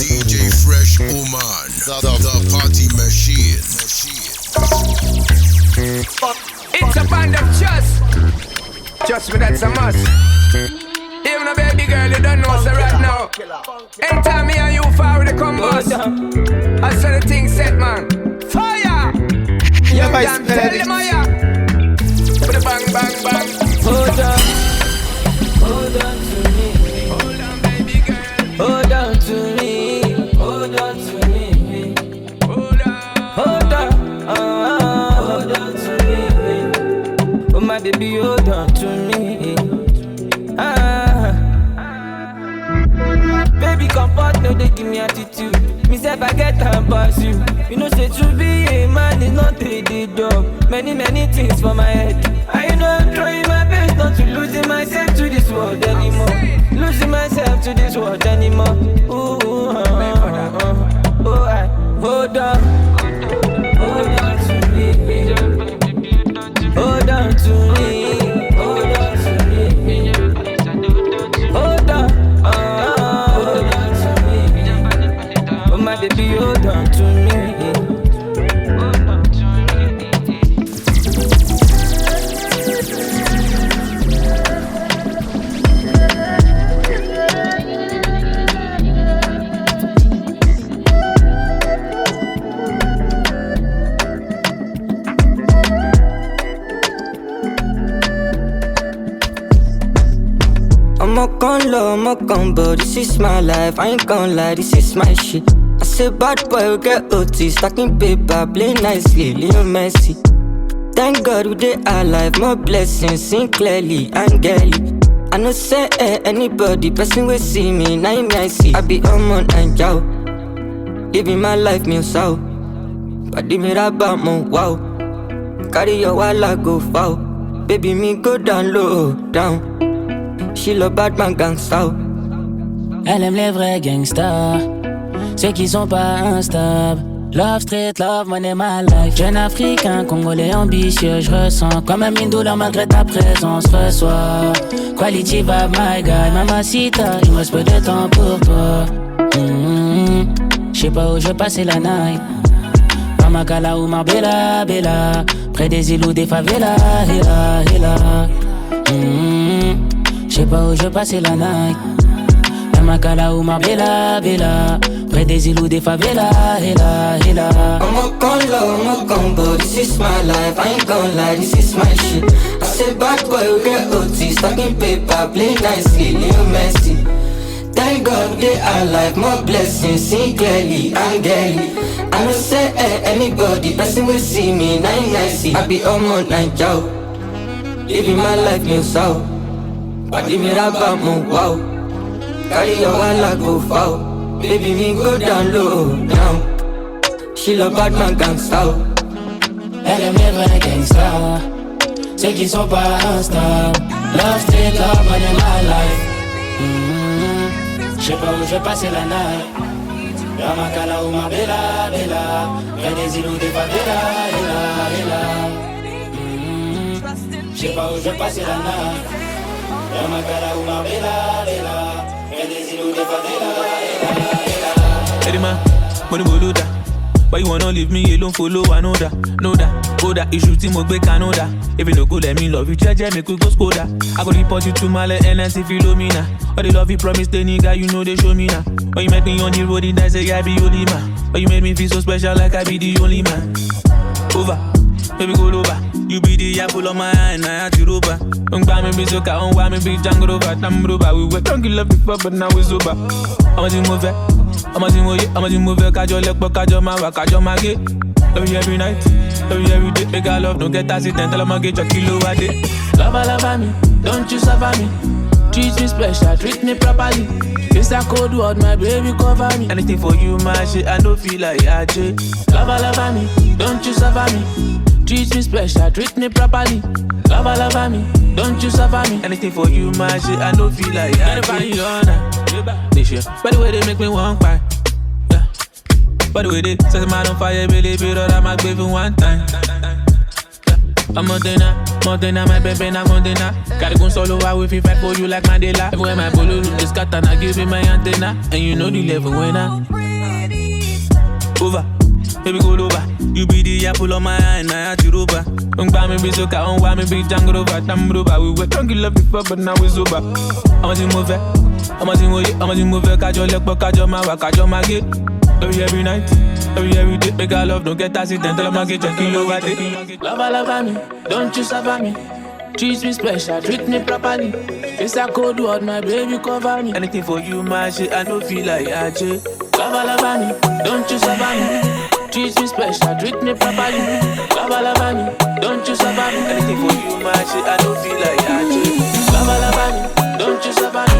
DJ Fresh Oman, the party machine. It's a band of just me, that's a must. Even a baby girl, you don't know, so right now. Anytime me and you fire with the combos, I saw the thing set, man. Fire! You can tell them I am. With a bang, bang, bang. Hold on to me. Hold on, baby girl. Hold on to me. Hold on to me. Hold on. Hold on to me. Oh my baby, hold on to me. Baby, comfort, no, they give me attitude. Me say if I get time pass you. You know, say to be a man is not 3D job. Many things for my head. I know I'm trying my best not to losing myself to this world anymore. Losing myself to this world anymore. Ooh, oh, I hold on. Hold on to me. Hold on to me. Hold on to me. Hold on. Hold on to me. Oh my baby, hold on to me. I'm a gun, but this is my life. I ain't gon' lie, this is my shit. I say bad boy, we get OT, stacking paper, play nicely, Leo Messi. Thank God we dey alive, more blessings, sing clearly, angelic. I know say anybody, person will see me, now me I see. I be Oman and Yow, living my life, me so. But the mirror about my wow. Carry your wall, go foul. Baby, me go down low, down. She love BADMAN GANGSTA. Elle aime les vrais gangsters, ceux qui sont pas instables. Love street, love money, my life. Jeune africain, congolais ambitieux, je ressens comme une douleur malgré ta présence. Reçois quality vibe, my guy, mamacita, il me reste peu de temps pour toi. J'sais pas où je vais passer la night. Pamakala ou Marbella, Bella, près des îles ou des favelas, hela. J'sais pas où je vais passer la night. Pamakala ou Marbella, Bella, près des îles ou des favelas, hela. I'm a combo, this is my life. I ain't gon' lie, this is my shit. I say bad boy, we get OT, stacking paper, play nicely, Leo Messi. Thank God they are alive, more blessings, sing clearly, angelic. I know say anybody, person will see me, nice. I be Oman and Yow, living my life, me so. But the mirror about my wow. Carry your wall, go foul. Baby, me go down low, down. She love BADMAN GANGSTA. Elle aime les vrais gangsters, ceux qui sont pas instables. Love street, love money, my life. J'sais pas où je vais passer la night. Pamakala ou Marbella, Bella, près des îles ou des favelas, hela. J'sais pas où je vais passer la night. Pamakala ou Marbella, Bella, près des îles ou des favelas, hela. Hey man, money boluda. Why you wanna leave me alone? Follow, I know that. You shoot him, we can know that. If you no go, let me love you, JJ, make we go Skoda. I go report you to my NS if you love me now. Or the love you promised the nigga, you know they show me now. When you met me on the road, I say I be only man. When you made me feel so special, like I be the only man. Over, baby go over. You be the apple on my eye, and I had you over. Don't buy me be so car, don't buy me be jungle over. Tam over, we were drunk in love before, but now we're sober. I'ma see move it. I'ma see move it. Kajo lekbo, kajo mawa, kajo mage. Love you every night, love you every day. Make our love, don't get accidental, I'ma get your kilo a day. Love me, don't you suffer me. Treat me special, treat me properly. It's a cold word, my baby cover me. Anything for you, my shit, I don't feel like AJ. Love me, don't you suffer me. Treat me special, treat me properly. Love me, don't you suffer me. Anything for you, my shit, I don't feel like AJ. This year, by the way they make me want cry. Yeah. By the way they set my on fire, baby, but I might give you one time. I'm Montana, my baby, na Montana. Gotta go solo, I will fight for you like Mandela. Everywhere my bolo look this cat and I give you my antenna. And you know the level when I over, baby go over. You be the apple on my eye, now I roba. Don't buy me be so cat, don't buy me be jungle over, damn roba. We were drunk in love before, but now we sober. I'm a move it, I'm a move it, kajo lekbo, kajo mawa, kajo magi. Every night, every day, make our love, don't get accidental, I'm get checking over it. Love me, don't you suffer me. Treat me special, treat me properly. It's a cold word, my baby cover me. Anything for you, my shit, I don't feel like AJ. Love me, don't you suffer me. Treat me special, treat me properly. Love me, don't you suffer me. Anything for you, my shit, I don't feel like AJ. Love me, don't you suffer me.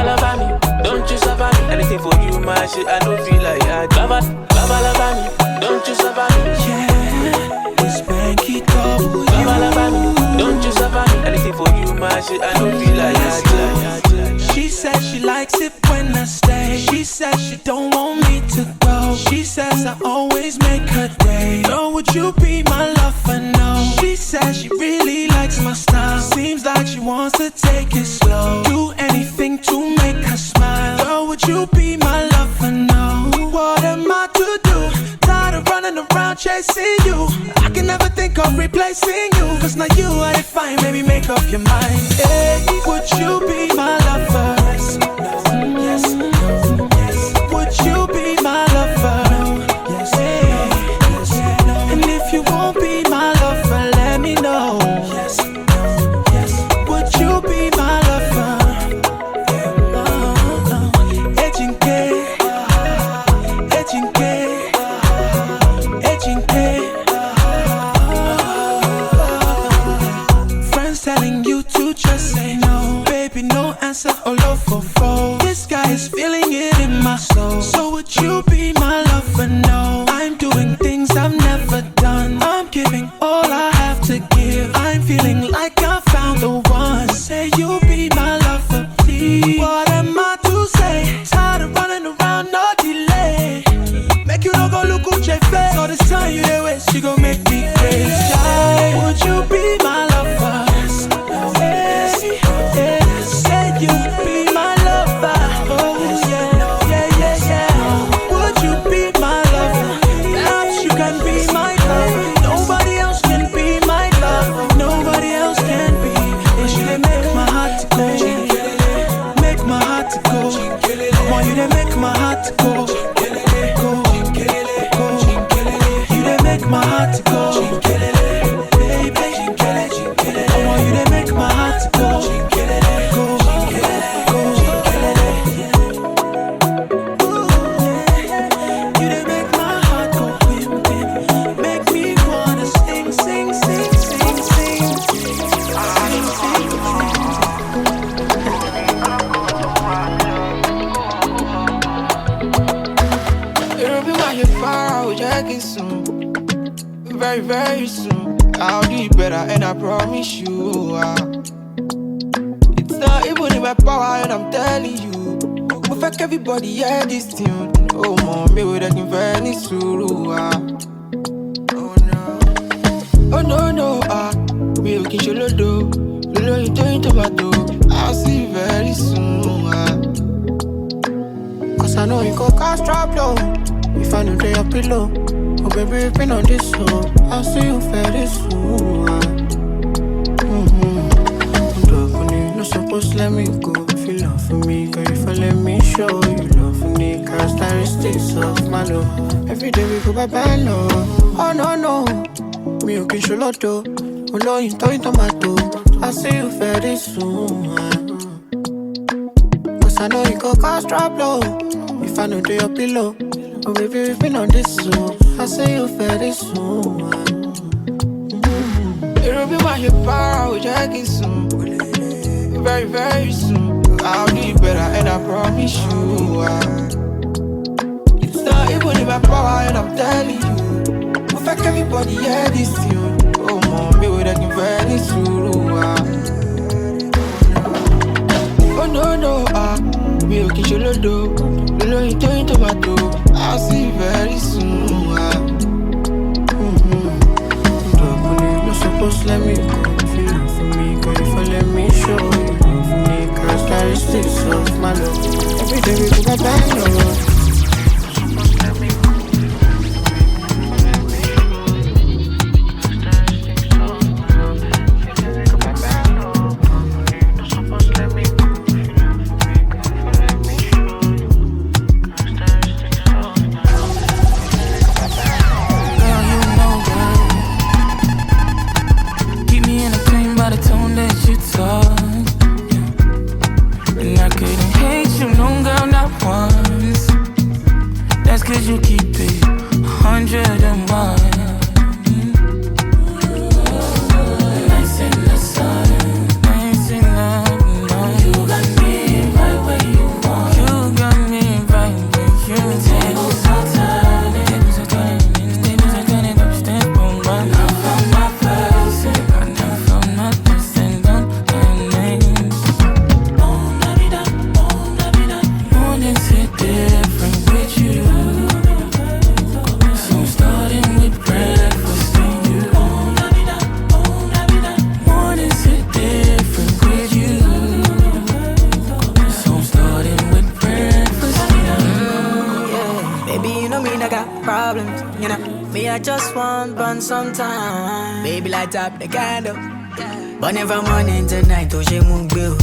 Love me, don't you suffer me. Anything for you, my shit, I don't feel like AJ. Love me, don't you suffer me. Yeah, it's Banky W. Love me, don't you suffer me. Anything for you, my shit, I don't feel like AJ. She says she likes it when I stay. She says she don't want me to go. She says I always make her day. Girl, would you be my lover? No. She says she really likes my style. Seems like she wants to take it slow. Do anything to make her smile. Girl, would you be my lover? No. What am I to do? Tired of running around chasing you. I can never think of replacing you. Cause now you are defined, baby, make up your mind. Hey, would you be my lover? Yes, no, yes, no, yes. Would you be my lover? No, yes, hey, no, yes, no. And if you won't be my lover, let me know. Yes, no, yes. Would you be my lover? Telling you to just say no. Baby, no answer, all over for. This guy is feeling it in my soul. So would you be my lover? No. I'm doing things I've never done. I'm giving all I have to give. I'm feeling like I found the one. Say you'll be my lover, please. What am I to say? Tired of running around, no delay. Make you no go look at your face. All this time you there waste, you gon' make me crazy. Would you be my lover? Said you be my lover. Oh yeah, yeah, yeah, yeah. Would you be my lover? Perhaps you can be my lover. Nobody else can be my lover. Nobody else can be. And she done make my heart to go. Make my heart to go. Why you done make my heart to go? Go, go. You done make my heart to go. Baby, I want you to make my heart to go. Very, very soon, I'll do it better, and I promise you. It's not even in my power, and I'm telling you. But fuck everybody, hear this tune. Oh, mom, me with a very soon. Oh no, me looking sholodo. Lolo, you doing tomato. I'll see you very soon. Cause I know you go cast drop low. If I know they are pillow. Oh baby, you've been on this show. I'll see you very soon. I'm not supposed to let me go. If you love for me, girl, if I let me show you love for me, characteristics of my love. Every day we go bye-bye, love. Oh no, me okay, sholoto. Oh no, you tomato. I'll see you very soon. Cause I know you go cast drop low. If I know they your pillow. Oh baby, we've been on this so I'll see you very soon. It'll be my hip power, which I can soon. Very, very soon. I'll do it better, and I promise you. It's not even in my power, and I'm telling you. Perfect everybody, yeah, this tune. Oh, mom, me with a very soon. Oh, no, me okay, sholodo. Lolo, you doing tomato. I'll see you very soon. supposed to let me go. If you love for me, girl, if I let me show you love for me, characteristics of my love. Every day we go back down. Sometime, baby, light up the candle. But never morning to night, oh, she mugbe,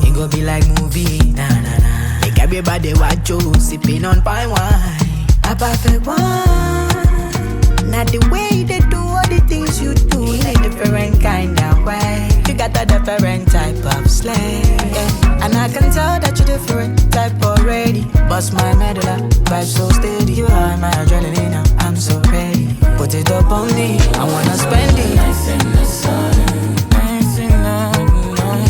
it go be like movie, nah, nah, nah. Make everybody watch you, sipping on fine wine. A perfect one, not the way they do all the things you do, in a different kind of way. You got a different type of slang, yeah. And I can tell that you're different type already. Bust my medulla, vibe so steady. You are my adrenaline, I'm so ready. Put it up on me, I wanna spend it. Nights in the sun, nights in the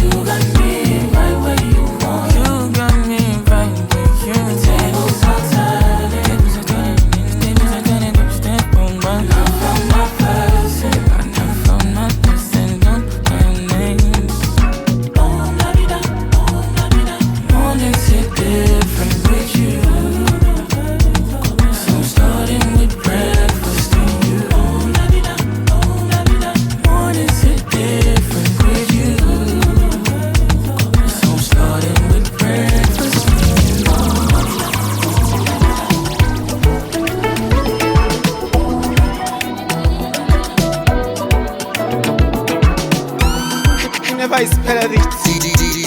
you got me right where you want. You got me right where you want. Tables are turning, tables are turning, step on my love from my person. I know from my person, don't my name. Oh, la vida, mornings hit different with you. So starting with breakfast. Never spell it.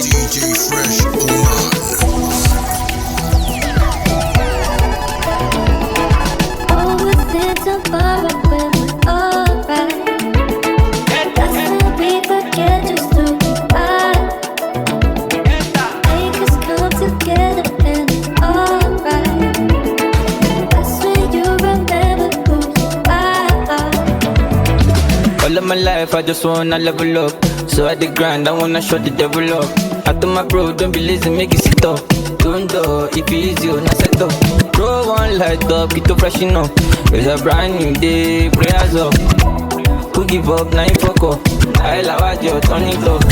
DJ Fresh Oman. All of my life, I just wanna level up. So at the grind, I wanna show the devil up. After my bro, don't be lazy, make it sit up. Don't do, if it is you, not set up. Bro, one light up, get to freshen up. It's a brand new day, prayers up. Who give up, now you fuck up. I love you, turn it up.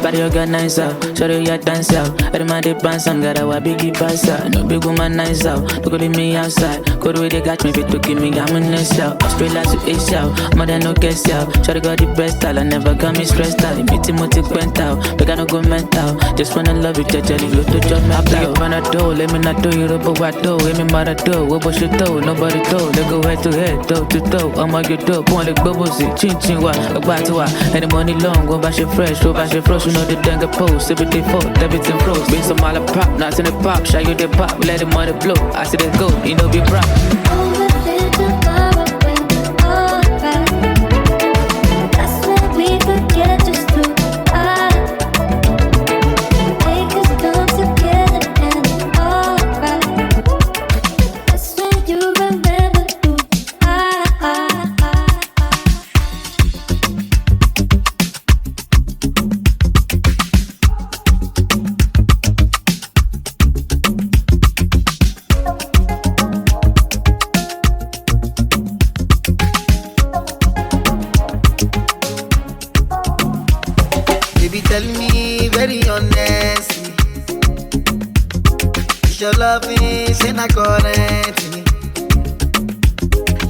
Body organizer, sorry you dance out. Every day bounce and got a biggie pass out. No big woman nice out, look at me outside. Go to where they got me, fit to give me, I'm a nice out. Australia to Ace out, more than no guess out. Sorry got the best style, I never got me stressed out. Meet him with went out, but I don't go mental. Just wanna love you, judge you to judge me. I play up on a door, let me not do you, but what do? Let me mother do, what was your toe? Nobody told, they go head to head, toe to toe. I'm a good dog, one like bubbles, chin chin, what? About to what? Any money long, go back your fresh, go back your frost, you know the dang post. Everything full, everything froze. Bring some all pop, not in the pop, show you the pop, we let the money blow. I see the go, you know be proud. Cause your loving, say not current.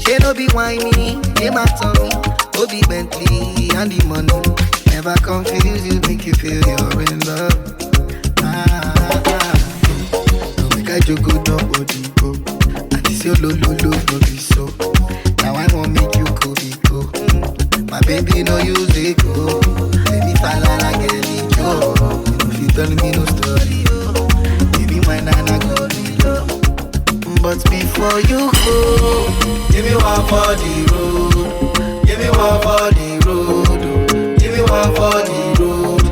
She no be whiny, they my tummy. Go be Bentley and the money. Never confuse you, make you feel you're in love. Don't make I joke, don't body go. And this your low, no be so. Now I won't make you go be go. My baby no use it go. Let me fall like a yo. If you tell me no story, yo. Baby my nana go be low. But before you go, give me one for the road. Give me one for the road. Give me one for the road.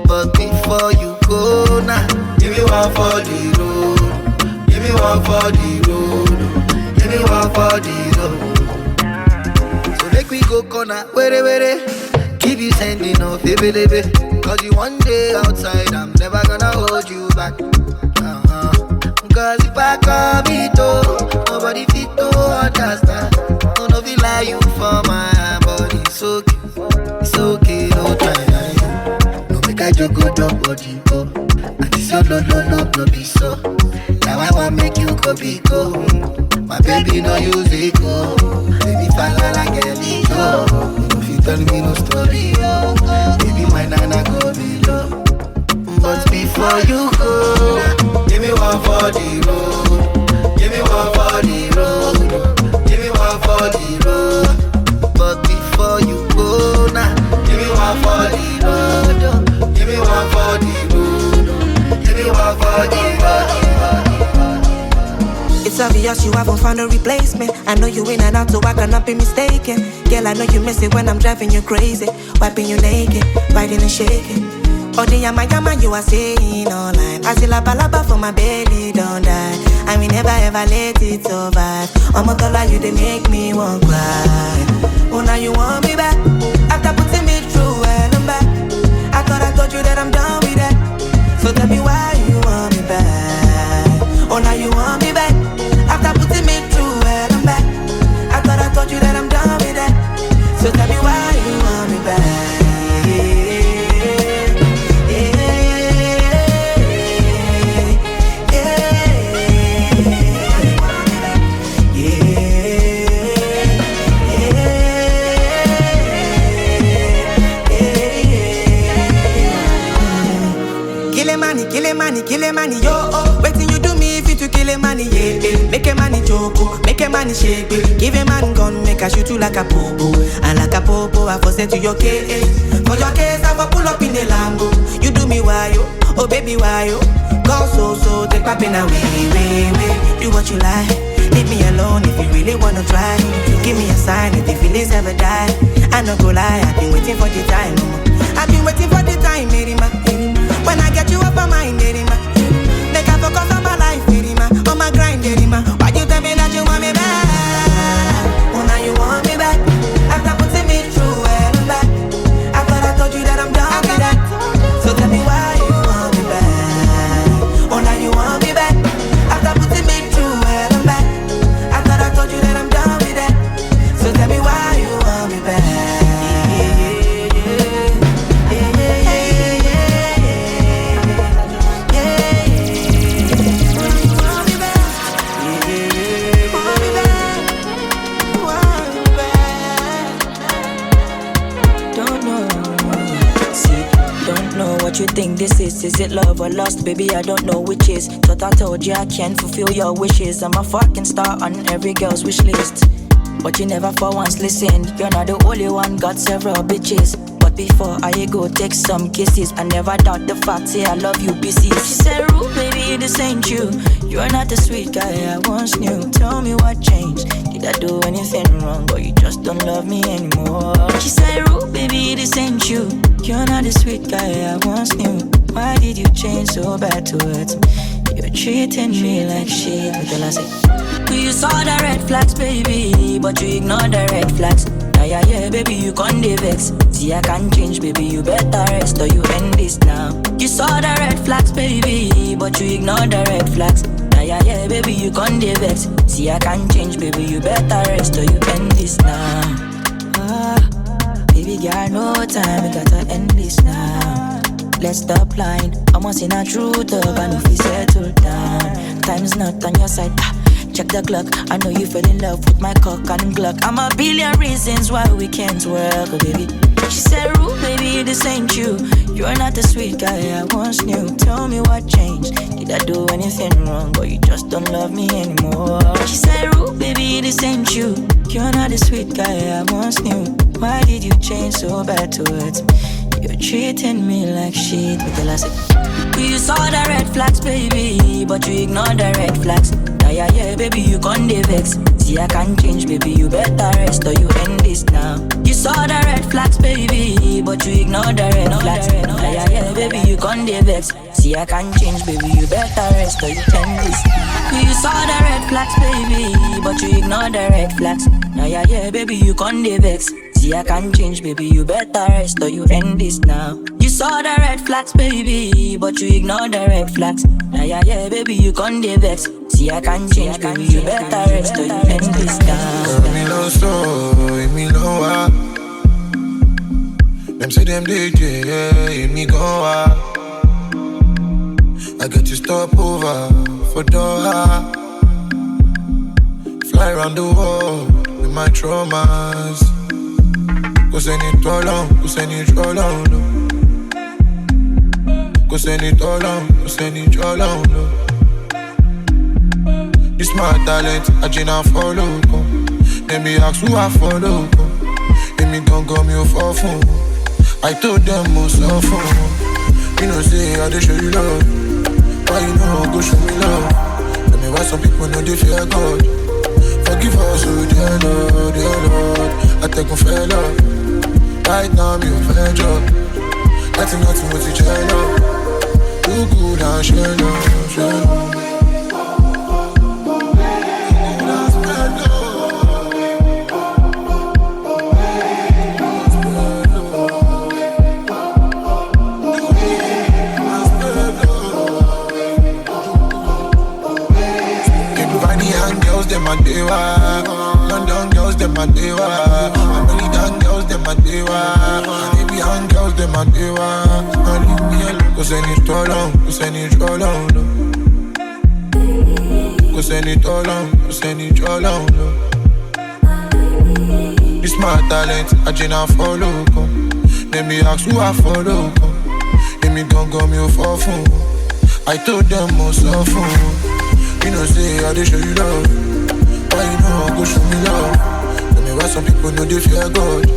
But before you go now, give me one for the road. Give me one for the road. Give me one for the road. So make we go corner, where. Keep you sending off, baby. Cause you one day outside, I'm never gonna hold you back. Cause if I come it nobody fit to understand. No feel like you for my body. It's okay, no try. No make I joke, go down body go. And this your no be so. Now I want make you go be go. My baby no use it go. Baby fall like a yo. If you tell me no story, baby my nana go below. But before you go, give me one for the road. Give me one for the road. Give me one for the road. But before you go now, give me one for the road. Give me one for the road. Give me one for the road. It's obvious you haven't found a replacement. I know you in and out, so I cannot be mistaken. Girl, I know you miss it when I'm driving you crazy. Wiping you naked, biting and shaking. Odeal, you are saying online. I see la balaba for my belly, don't die. I will never ever let it survive. I'm a dollar, you they make me want cry. Oh, now you want me back after putting me through hell and back. I told you that I'm done with that. So tell me why you want me back. Oh, now you want me back after putting me through hell and back. I told you that I'm done with that. So tell me why you want me back. Kill a money, yo, oh. Waiting you do me if you to kill a money, yeah. Make a money joke, make a money shake, give a man gun, make a shoot you like a popo. And like a popo, I for send to your case. For your case, I for pull up in the Lambo. You do me why, yo, oh baby, why, yo. Go so, take my pen away. Do what you like, leave me alone if you really wanna try. Give me a sign if the feelings ever die. I no go lie, I've been waiting for the time, I've been waiting for the time, Merima. When I get you up my mind, Derima. Make I focus on my life, Derima. On my grind, Derima. Why you tell me that you want me back? Oh, now you want me back. After putting me through hell and back. I thought I told you that I'm done with that. So tell me why you want me back. Oh, now you want me back. After putting me through hell and back. I thought I told you that I'm done with that. So tell me why you want me back. You think this is it love or lust? Baby, I don't know which is. Thought I told you I can't fulfill your wishes. I'm a fucking star on every girl's wish list. But you never for once listened. You're not the only one, got several bitches. But before I go take some kisses, I never doubt the fact, say I love you, busy. She said, Rude, baby, this ain't you. You're not the sweet guy I once knew. Tell me what changed. Did I do anything wrong, or you just don't love me anymore? She said, Rude, baby, this ain't you. You're not the sweet guy I once knew. Why did you change so bad towards me? You're treating me like shit. Until I say, you saw the red flags, baby, but you ignore the red flags. Yeah, baby, you can't vex. See, I can't change, baby, you better rest or you end this now. You saw the red flags, baby, but you ignore the red flags. Yeah, baby, you can't vex. See, I can't change, baby, you better rest or you end this now. Baby, got no time, we gotta end this now. Let's stop lying, I'm in a true talk, I know if we settle down. time's not on your side. Check the clock, I know you fell in love with my cock and Glock. I'm a billion reasons why we can't work, baby. She said, Roo, baby, this ain't you. You're not the sweet guy I once knew. Tell me what changed. Did I do anything wrong, or you just don't love me anymore? She said, Roo, baby, this ain't you. You're not the sweet guy I once knew. Why did you change so bad towards me? You're treating me like shit. But tell us it. You saw the red flags, baby, but you ignored the red flags. Yeah, baby, you can't vex. See, I can't change, baby, you better rest or you end this now. You saw the red flags, baby, but you ignored the red flags. Yeah, baby, you can't vex. See, I can't change, baby, you better rest or you end this. You saw the red flags, baby, but you ignored the red flags. Yeah, baby, you can't vex. See, I can't change, baby, you better rest or you end this now. You saw the red flags, baby, but you ignored the red flags. Yeah, baby, you can't vex. See, I can't change, baby, you better rest or you end this now. Me no so, me no wa. Them say them DJ, yeah, me go wa. I get to stop over for Doha. Fly around the world with my traumas. Cause I need all on, cause I need all on. Cause I need all on, cause I need all on. This my talent, I just follow. Let me ask who I follow. Let me don't go me for phone. I told them most of them. You know say I show you love. Why you know go show me love? Tell me why some people know they fear God. Forgive us, oh dear Lord, dear Lord. I take my fair love. Right now me a fair job. Nothing with each other. Do good and share love, share love. Them a dewa, London girls them a dewa, American girls them a dewa, Arabian girls them a dewa. And leave me alone, cause I need all on, cause I need all on. Cause I need all on, cause I need all on. This my talent, I just follow. Let me ask who I follow. Let me don't go me for phone. I told them most of them. You know say I show you love. Why you know go show me love? Tell me why some people know they fear God.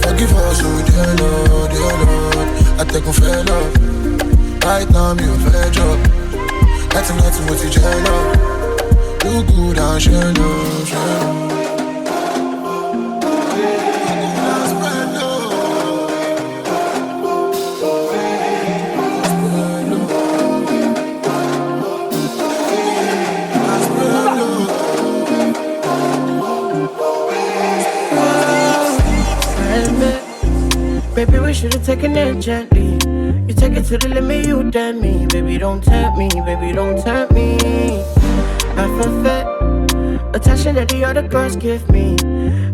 Forgive us, oh dear Lord, dear Lord. I take my fair love. Right now me a fair job. Nothing with each other. Do good and share love, share love. Baby, we should've taken it gently. You take it to the limit, you damn me. Baby, don't tempt me, baby, don't tempt me. I feel fat, attention that the other girls give me.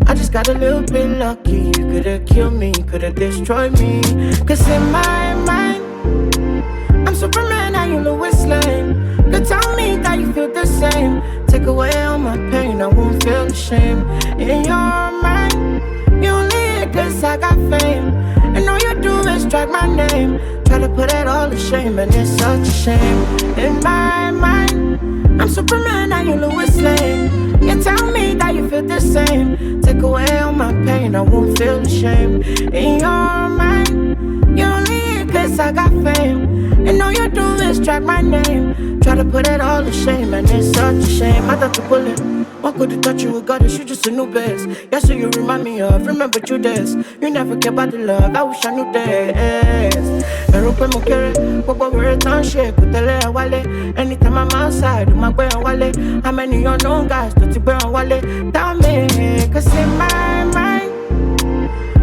I just got a little bit lucky. You could've killed me, could've destroyed me. Cause in my mind, I'm Superman, now you Lois Lane. You tell me that you feel the same. Take away all my pain, I won't feel the shame. In your mind, you only here cause I got fame. And all you do is drag my name. Try to put it all to shame, and it's such a shame. In my mind, I'm Superman, now you Lois Lane. You tell me that you feel the same. Take away all my pain, I won't feel the shame. In your mind, you only here cause I got fame. And all you do is drag my name. Try to put it all to shame, and it's such a shame. I thought you bullet. What could have thought you would got it? You just a new best. Yes, so you remind me of. Remember you this. You never care about the love. I wish I knew this. Anytime I'm outside, my boy on Wale. How many unknown guys do you burn Wale? Tell me, cause in my mind,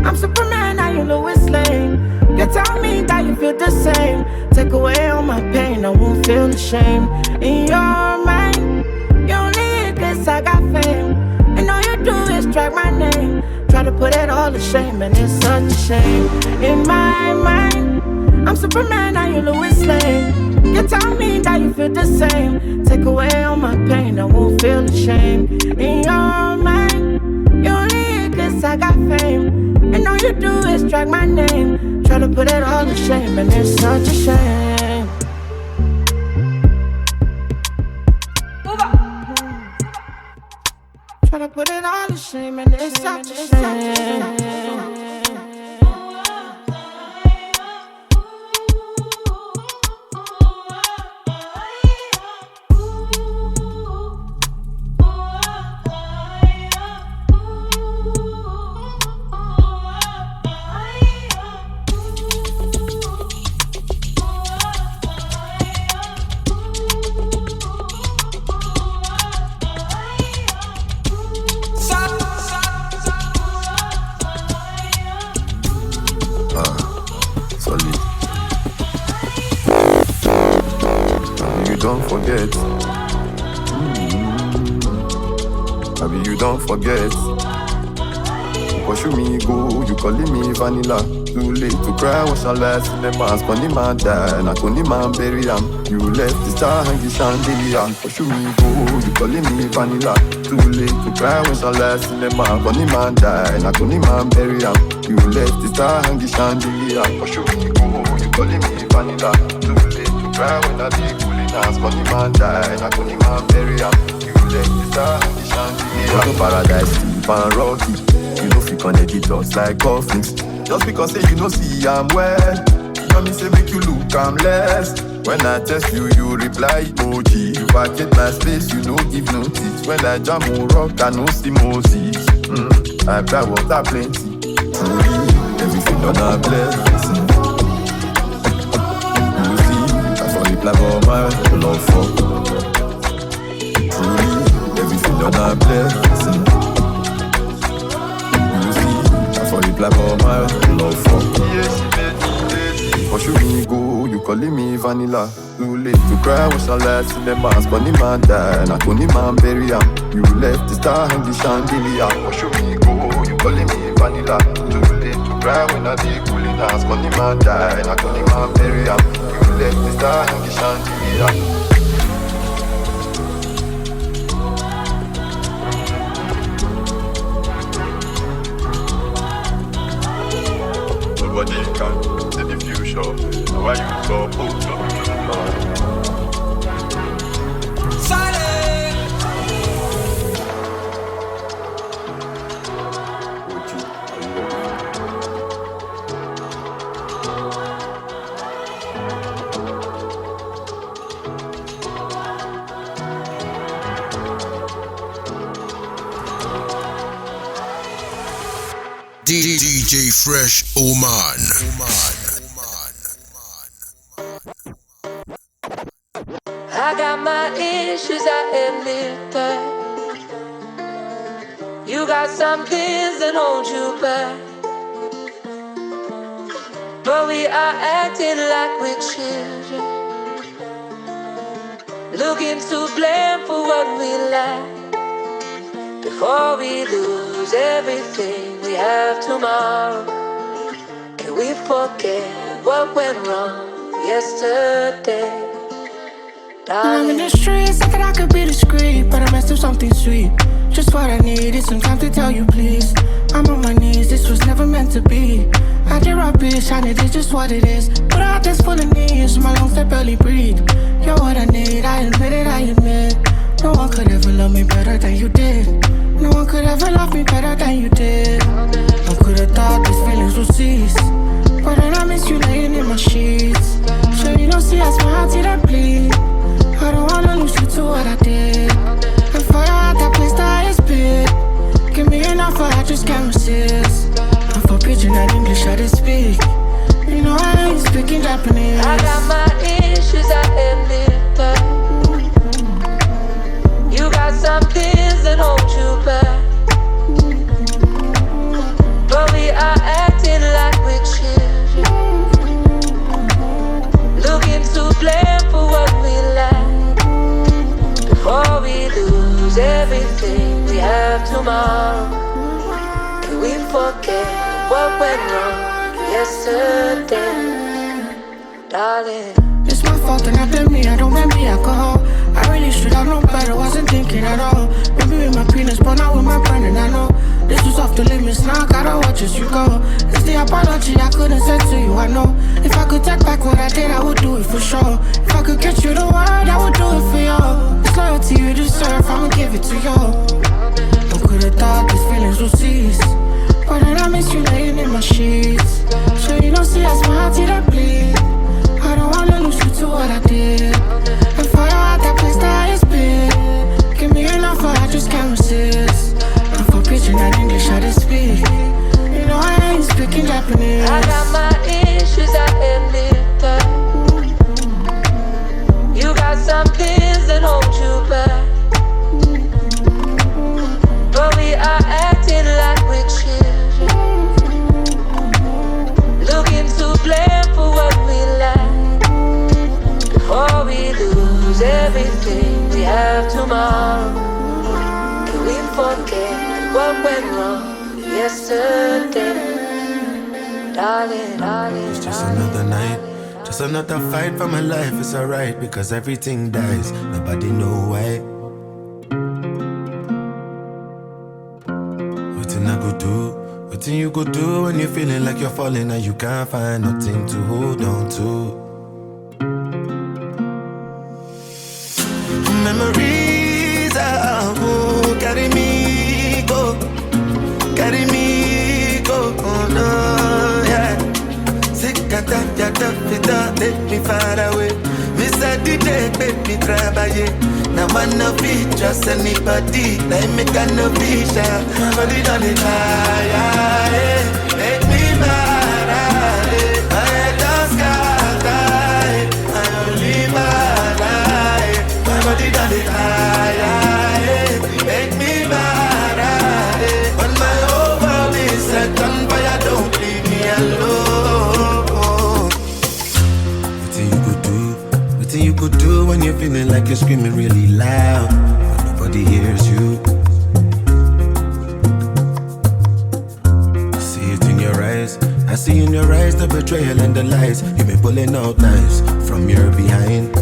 I'm Superman, now you Lois Lane. You tell me that you feel the same. Take away all my pain, I won't feel the shame. In your mind, you only here cause I got fame. And all you do is drag my name. Try to put it all to shame, and it's such a shame. In my mind, I'm Superman, now you Louis Lane. You tell me that you feel the same. Take away all my pain, I won't feel ashamed. In your mind, you only hate 'cause I got fame. And all you do is drag my name. Try to put it all to shame, and it's such a shame. Try to put it all to shame, and it's such a shame. Don't forget. Pursue me, go, you calling me vanilla. Too late to cry, what shall I see the mask? Only man die, not only man bury him. You left the star hanging chandelier. Pursue me, go, you calling me vanilla. Too late to cry, what shall I see the mask? Only man die, not only man bury him. You left the star hanging chandelier. Pursue me, go, you calling me vanilla. Too late to cry when I be cooling hands. Only man die, not only man bury him. Welcome paradise, deep and rocky. You know if you connect the dots like coffins. Just because say you know see I'm well. You know me say make you look I'm less. When I text you, you reply emoji. You vacate my space, you don't give notice. When I jam on rock, I know see Moses. I cry water plenty. Truly, everything on a blessing. You see, I fall in love for my love for. You're not blessing. You see, I fall in love for my love for. Pursue me, go, you calling me vanilla. Too late to cry, what shall I see the mask? Only man die, not only man bury him. You left the star and the chandelier. Pursue me, go, you calling me vanilla. Too late to cry when I be cooling hands. Only man die, not only man bury him. You left the star and the chandelier. Nobody can see the future. Why you so put DJ Fresh Oman. I got my issues, I admit that. You got some things that hold you back, but we are acting like we're children, looking to blame for what we lack. Before we lose everything we have tomorrow, can we forget what went wrong yesterday? I'm in the streets, thinking I could be discreet, but I messed up something sweet. Just what I needed, some time to tell you please. I'm on my knees, this was never meant to be. I did rubbish, and it is just what it is. But I just full of knees, my lungs that barely breathe. You're what I need, I admit it, I admit. No one could ever love me better than you did. No one could ever love me better than you did. I could've thought these feelings would cease, but then I miss you laying in my sheets. Sure you don't see I smile till I bleed. I don't wanna lose you to what I did. And for you at that place that I spit. Give me an offer, I just can't resist. I'm for Pidgin and English, I did speak. You know I ain't speaking Japanese. I got my issues, I admit that. You got some things that hold you back, but we are acting like we're children, looking to blame for what we lack. Before we lose everything we have tomorrow, can we forget what went wrong yesterday? darling. It's my fault and I blame me, I don't blame the alcohol. I really should have known better, wasn't thinking at all. Maybe with my penis, but not with my brain, and I know this was off the limits, now I gotta watch as you go. It's the apology I couldn't say to you, I know. If I could take back what I did, I would do it for sure. If I could get you the word, I would do it for you. It's loyalty you deserve, I'ma give it to you. Who could've thought these feelings would cease? But then I miss you laying in my sheets. So you don't see as my heart that bleed. I don't wanna lose you to what I did. And for you at that place that it's been. Give me an offer, I just can't resist. And for Pidgin and English, I just speak. You know I ain't speaking Japanese. I got my issues, I admit that. You got some things that hold you back. But we are acting like we're children, looking to blame for what we lack. Before we lose everything we have tomorrow, can we forget what went wrong yesterday? Darling, darling, it's just another night, just another fight for my life. It's alright because everything dies, nobody know why. Nothing I go do, nothing you go do when you're feeling like you're falling and you can't find nothing to hold on to. Memories who carry me go, oh no, yeah. Sick at that, take me far away. Mr. DJ, make me try by it. Now man no be just anybody, like me can no be shy. Body on the fire, make me mad, my head does scatter, I only mad, my body on the fire, make me mad, when my whole world is set on fire, don't leave me alone. Nothing you could do when you're feeling like you're screaming really loud, but nobody hears you. I see it in your eyes, I see in your eyes the betrayal and the lies. You've been pulling out knives from your behind.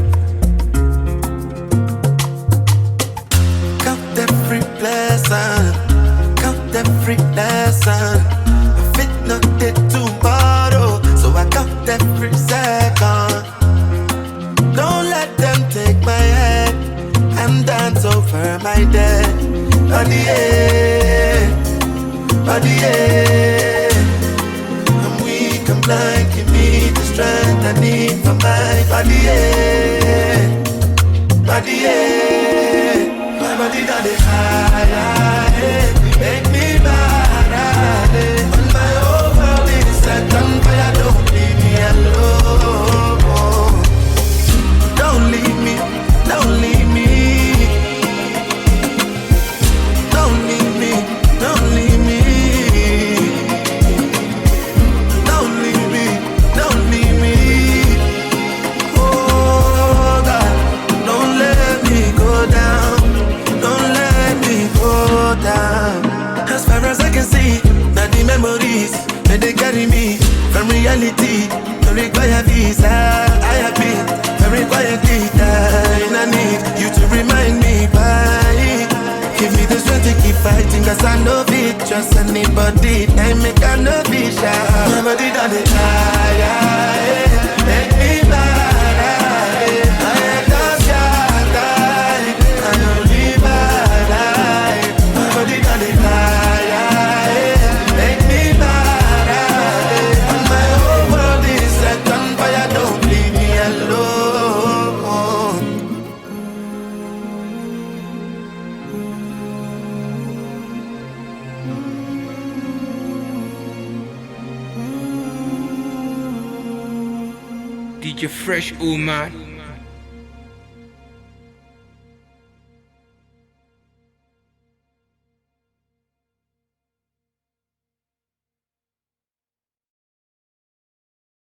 Count every blessing, count every lesson. I fit not it tomorrow, so I count every second. Don't let them take my head and dance over my dead. Body, I'm weak, I'm blind, give me the strength I need for my body, my body down the high, make me mad, when my whole world is set on fire, don't leave me alone. Don't leave me, don't leave me. Don't leave me, don't leave me. Don't leave me, don't leave me. Oh God, don't let me go down. Don't let me go down. As far as I can see, now the memories that they carry me from reality. Don't require visa, I have been very quietly dying. I need you to remind me why. Give me the strength to keep fighting, cause I know it just anybody. I make a no be shy. My body down the high, make me mad, my head does scatter, I don't live my life. My body down the high, make me mad, when my whole world is set on fire, don't leave me alone. DJ Fresh Oman.